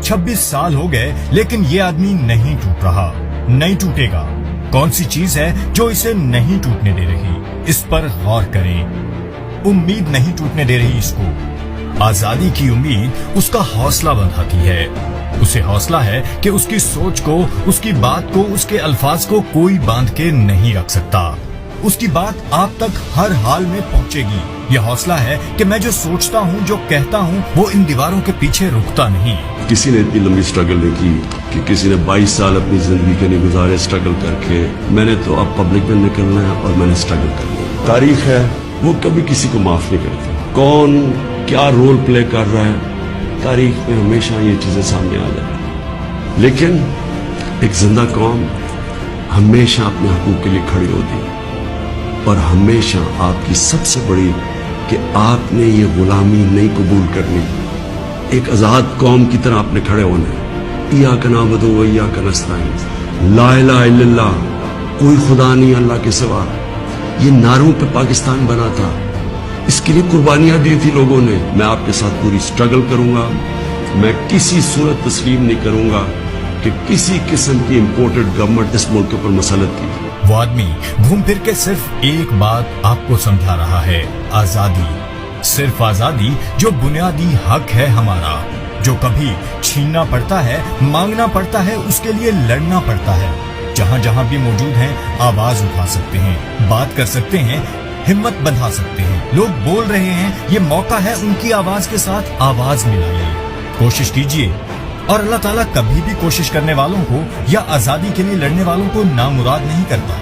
26 साल हो गए, लेकिन ये आदमी नहीं टूट रहा, नहीं टूटेगा। कौन सी चीज है जो इसे नहीं टूटने दे रही? इस पर गौर करें। उम्मीद नहीं टूटने दे रही इसको। आजादी की उम्मीद उसका हौसला बंधाती है। उसे हौसला है कि उसकी सोच को, उसकी बात को, उसके अल्फाज को कोई बांध के नहीं रख सकता। उसकी बात आप तक हर हाल में पहुंचेगी। यह हौसला है कि मैं जो सोचता हूँ, जो कहता हूँ, वो इन दीवारों के पीछे रुकता नहीं। किसी ने इतनी लंबी स्ट्रगल नहीं की कि किसी ने 22 साल अपनी जिंदगी के लिए गुजारे स्ट्रगल करके। मैंने तो अब पब्लिक में निकलना है और मैंने स्ट्रगल करना है। तारीख है, वो कभी किसी को माफ नहीं करती। कौन क्या रोल प्ले कर रहा है, तारीख में हमेशा ये चीजें सामने आ जाती। लेकिन एक जिंदा कौम हमेशा अपने हकूक के लिए खड़ी होती है, और हमेशा आपकी सबसे बड़ी कि आपने ये गुलामी नहीं कबूल करनी। एक आजाद कौम की तरह आपने खड़े होना है। इय्याका नअबुदु व इय्याका नस्तईन, ला इलाहा इल्लल्लाह, कोई खुदा नहीं अल्लाह के सिवा। ये नारों पे पाकिस्तान बना था, इसके लिए कुर्बानियां दी थी लोगों ने। मैं आपके साथ पूरी स्ट्रगल करूंगा। मैं किसी सूरत तस्लीम नहीं करूंगा कि किसी किस्म की इंपोर्टेड गवर्नमेंट इस मुल्क के ऊपर मसलत की। वो आदमी घूम फिर के सिर्फ एक बात आपको समझा रहा है, आजादी। सिर्फ आजादी, जो बुनियादी हक है हमारा, जो कभी छीनना पड़ता है, मांगना पड़ता है, उसके लिए लड़ना पड़ता है। जहां जहां भी मौजूद हैं, आवाज उठा सकते हैं, बात कर सकते हैं, हिम्मत बंधा सकते हैं। लोग बोल रहे हैं, ये मौका है उनकी आवाज के साथ आवाज मिलाइए। कोशिश कीजिए, और अल्लाह ताला कभी भी कोशिश करने वालों को या आजादी के लिए लड़ने वालों को नामुराद नहीं करता।